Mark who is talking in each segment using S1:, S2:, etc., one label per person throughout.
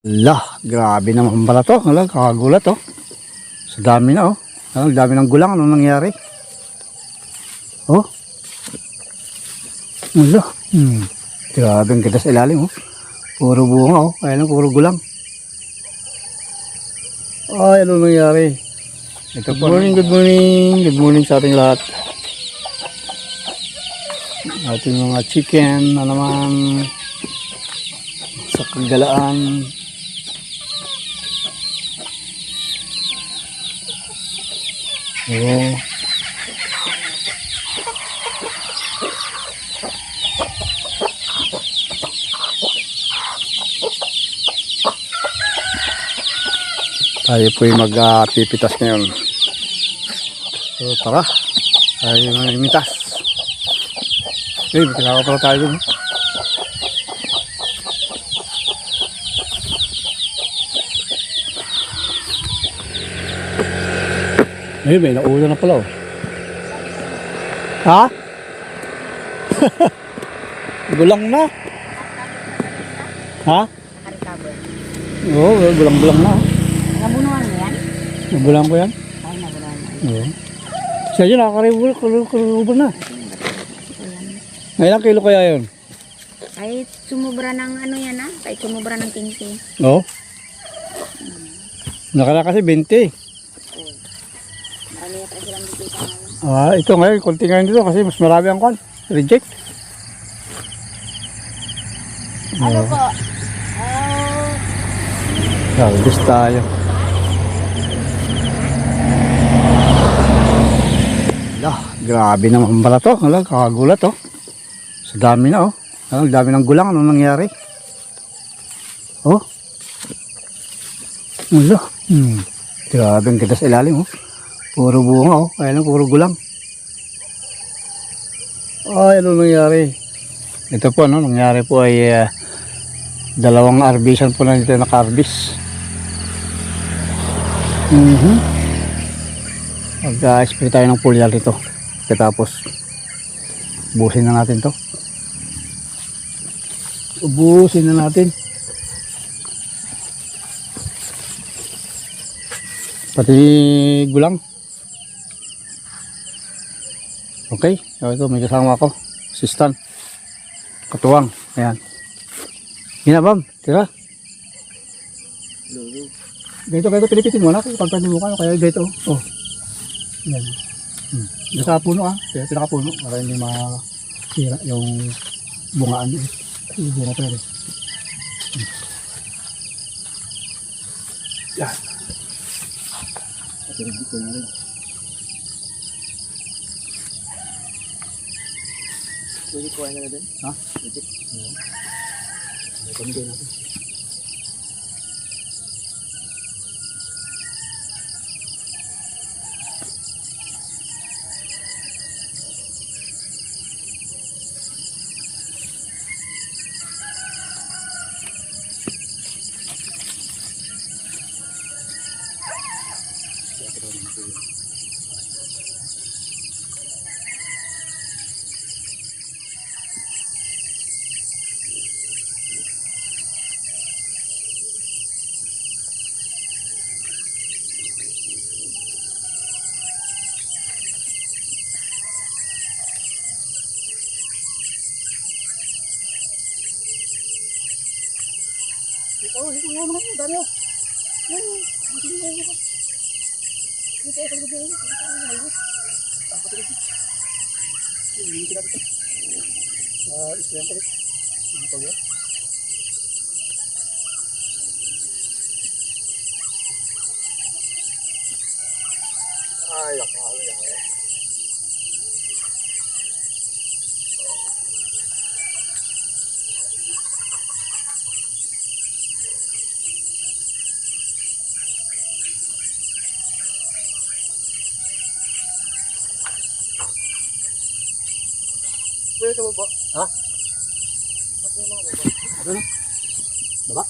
S1: Lah, grabe naman pala to. Alam, kakagulat oh. Sa dami na oh. Alam, dami ng gulang. Anong nangyari? Oh. Ala. Grabe ang ganda sa ilalim oh. Puro bunga oh. Kaya lang puro gulang. Ay, anong nangyari? Good morning, good morning. Good morning sa ating lahat. Ating mga chicken na naman sa kagalaan. Oh. Tayo po yung magpipitas ngayon. So tara, tayo magmitas. May kailangan pala tayo dun. May nauna na pala oh. Ha? Gulang na. Ha? Oo, gulang-gulang na.
S2: Nabunuan mo yan?
S1: Nabulang ko yan?
S2: Ay, nabunuan mo.
S1: Oo. Siya dyan, nakakaribulan na. Ilang kilo kaya yun?
S2: Kahit sumubra ng ano yan ha? Kahit sumubra ng 15.
S1: Oo. Nakala kasi 20.
S2: Marami na tayo silang dito sa ngayon.
S1: Ah, ito ngayon, konti ngayon dito kasi mas marami ang kwan. Reject.
S2: Ano po?
S1: Salbis tayo. Lah, grabe naman pala to. Alam, kakagulat oh. Sa dami na oh. Alam, dami ng gulang. Anong nangyari? Oh. Ala. Grabe ang ganda sa ilalim oh. Puro bunga oh. Kaya lang puro gulang. Ay, ano nangyari? Ito po no, nangyari po ay dalawang arbisan po na dito naka-arbis. Mag-spray tayo ng foliar dito. Tapos ubusin na natin to. Ubusin na natin. Pati gulang. Okay, so ito may kasama ako. Assistant. Katuwang. Ayan. Ginabam, tira. Dito pilipitin mo na. Pagpapin mo ka, kaya dito. Oh. Ayan. Nakapuno ah. Kaya pinakapuno. Para hindi masira yung bungaan niya. Hindi na pwede. Yan. Patirigit ko na rin. Pwede ko na din? Ha? Pwede. Oo. May kamigay natin. Oh, ito nga naman yun, Dario. Yan, ito nga naman. Ito, ito, ito, ito, isyan ko rin. Ito nga. Ay, nakakala yan. Pwede ka baba? Ha? Pwede mo baba? Ano na? Baba?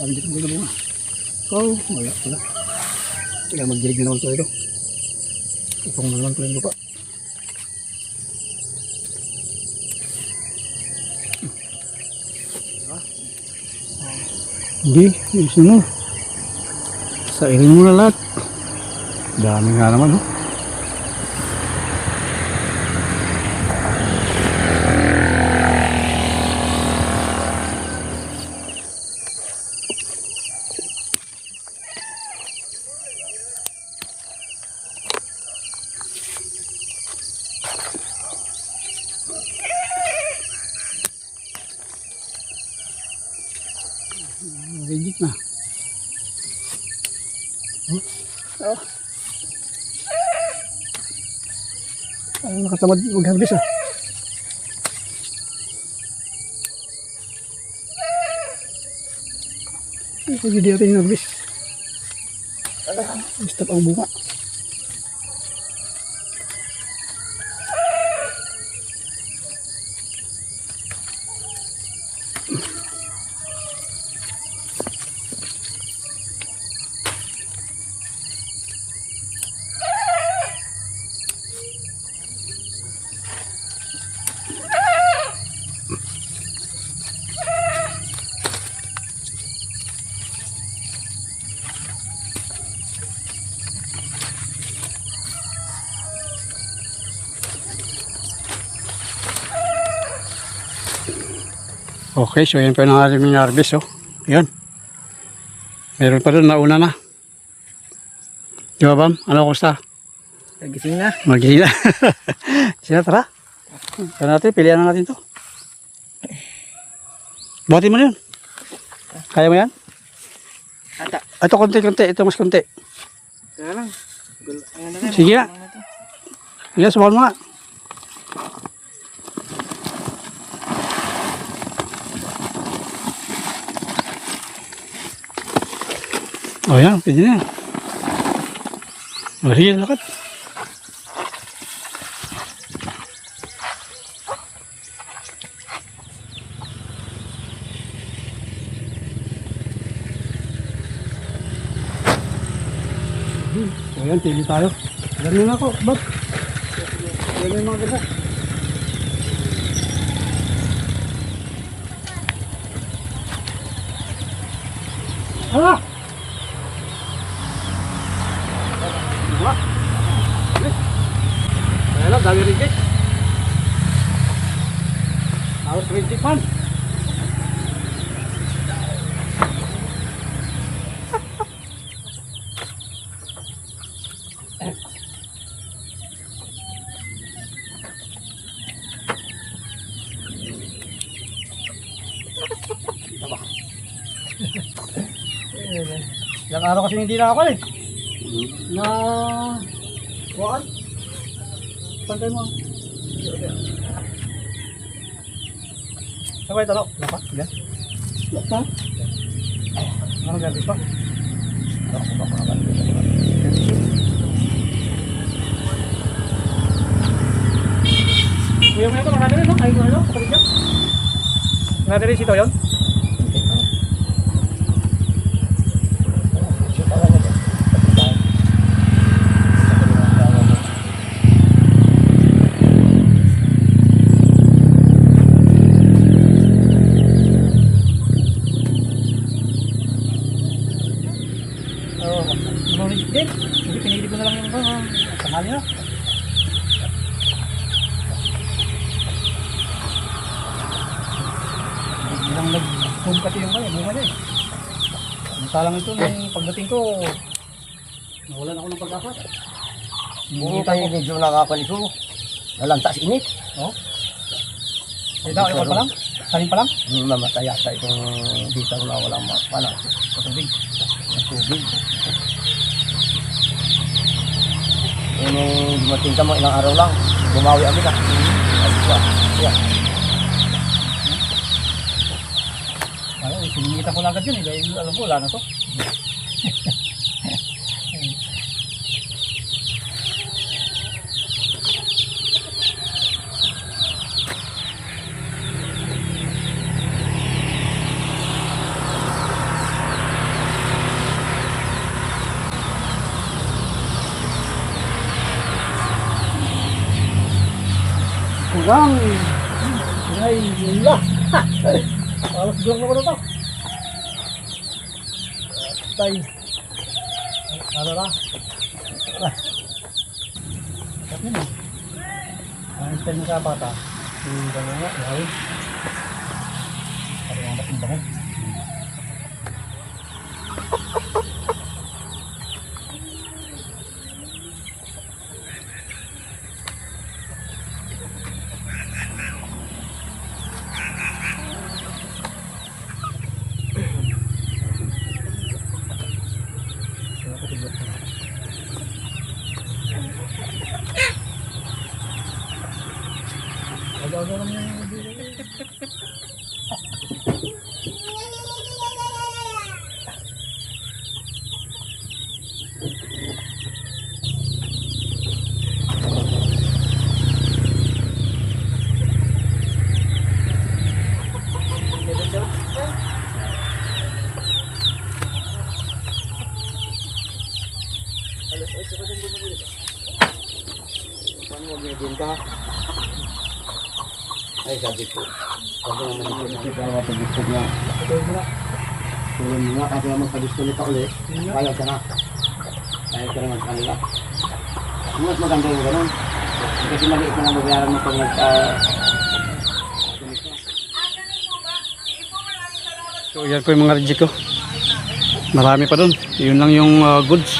S1: Dami dito mga bunga. Oh, wala pala. Kaya magdilig na naman ito. Itong na naman ko yung lupa. Hindi, isin mo. Sairin mo na lahat. Dami nga naman, oh. Rigid na. Oh. Ay, nakatamad mag-harvest ah. Pwede di natin harvest. Stop ang bunga. Okay, so yan pa yung aming harvest, oh. Yan. Meron pa doon, nauna na. Di ba, Bam? Ano, kusta?
S3: Nagising na.
S1: Maghihina. Sina, tara. Tara natin, pilihan na natin to. Buhatin mo na yun. Kaya mo yan?
S3: Ata.
S1: Ito, konti-konti. Ito, mas konti.
S3: Kaya lang. Ayan na.
S1: Sige na. Sige, subukan mo nga. O yan, pwede na yan. O sige, lakad. O yan, pili tayo. Ganun na ako, Bob. Yan yung mga ganda. Ah! Wah, kaya lang, dami reject. Harus reject man. Ilang araw kasi hindi na ako eh. Na kuhaan. Pantay mo. Sabay talo. Lapa? Yan. Lapa? Ano gabi pa? Kuya mo ito, marami rin no? Ay ko ano? Kapatid niya? Marami rin sito yun? Din, hindi pinili ko na lang yung tanghali na. Bilang nag-boom kasi yung bunga niya eh. Salang ito na yung pagdating ko, nawalan ako ng pag-asa.
S3: Hindi tayo medyo nakakaliso. Nalantas init.
S1: Oo. Ito, ayun pa lang? Saling pa lang?
S3: Mamatay yata itong dito na walang mapala.
S1: Patubig.
S3: Tubig. Nung dumating ka mo ilang araw lang, bumawi kami na. Yeah.
S1: Ay, siningita ko lang agad yun eh, dahil alam ko, wala na to. Hanggang. Ay, yula. Alas doon naman ito. Tay. Ano na? Ano na? Ang style mo sa bata. Yung gano'n nga, yun. Parang ang matimbang.
S3: Ay, sabi ko. Sabi naman ito. Sabi naman pag-gusto niya. Tulun mo nga kasi naman pag-gusto nito ulit. Kaya ka na. Kaya ka naman kanila. Mas maganda yung ganun. Kasi maliit na babayaran mo pag
S1: So yan po yung mga reject ko. Marami pa dun. Yun lang yung goods.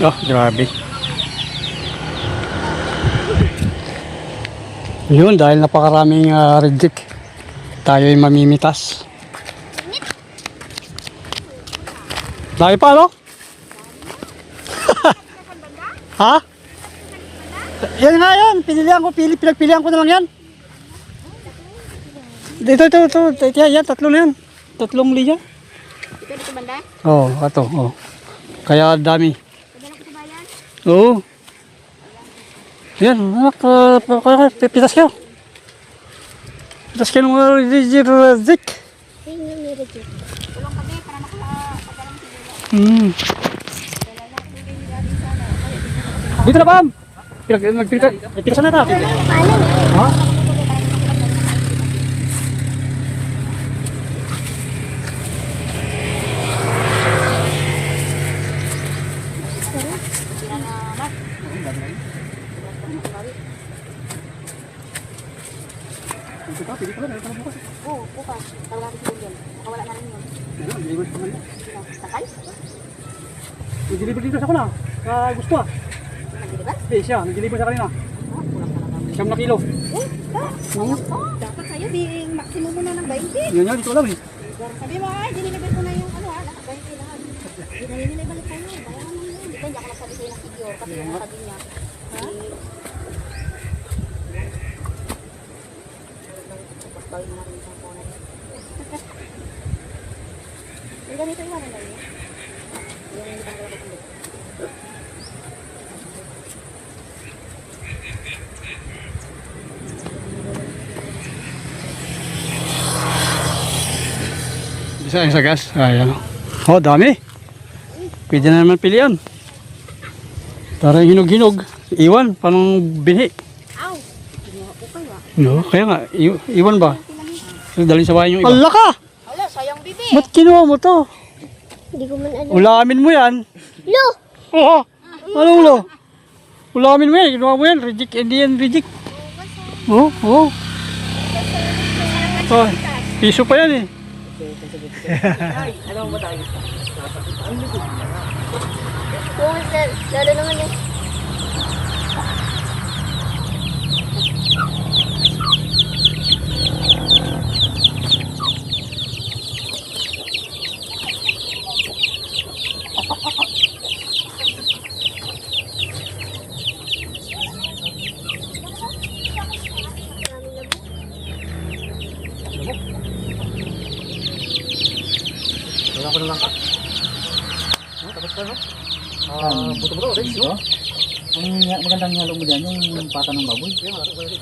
S1: Oh, grabe. Yun, dahil napakaraming reject, tayo ay mamimitas. Dahil pa, no? Ha? Yan nga yan, pinagpilihan ko na lang yan. Ito, yan, tatlo na yan. Tatlong linya.
S2: Pwede sa banda?
S1: Oo, ato, oo. Kaya dami.
S2: Pwede ko sa bayan?
S1: Oo. Yan, anak, pitas kayo. Pitas kayo ng mga reject.
S2: Tulong kami para makapagalang siguro.
S1: Dito na, Pam! Nagpitasan na ito. Ha?
S2: Oo, bukas. Tawag natin siguro yun. Nakawala na rin yun. Sakay?
S1: Nag-deliver dito sa ko na. Gusto ah.
S2: Nag-deliver?
S1: Eh, siya. Nag-deliver sa kanina. Siyam na kilo.
S2: Dapat sa'yo, di maximum mo na ng 20.
S1: Yun yan, dito lang eh.
S2: Sabi mo, ay, diniliver ko na yung ano lahat 20 lahat. Di na yun balik tayo. Bayaran mo yun. Di ba, hindi ako nagsabi sa'yo ng video. Kasi yung sabi niya, ha? Bawin mo na rin isang phone. Yung ganito yung ano na yun. Yung hindi pang gawin ko.
S1: Isa gas. Ayan. Oh, dami. Pwede na naman pilihan. Parang hinog-hinog. Iwan, parang binhi.
S2: Aw! Ginawa ko kayo ah.
S1: No, kaya nga, iwan ba? Dalhin sa bahay yung iba. Ala ka!
S2: Ala, sayang bibi.
S1: Ba't kinuha mo to?
S2: Hindi ko man alam.
S1: Ulamin mo yan.
S2: Lo!
S1: Oo. Anong ulo? Ulamin mo yan. Kinuha mo yan. Reject. Hindi yan reject. Oo. Oo. Oh, piso pa yan eh.
S3: Alam mo ba tayo?
S2: Oo, lalo naman eh.
S3: Wala ko na lang ka. Tapos ka no? Buto-buto, Rex, no?
S1: Ang magandang halong mo dyan, yung pata ng baboy.
S3: Yan, harap ko rin.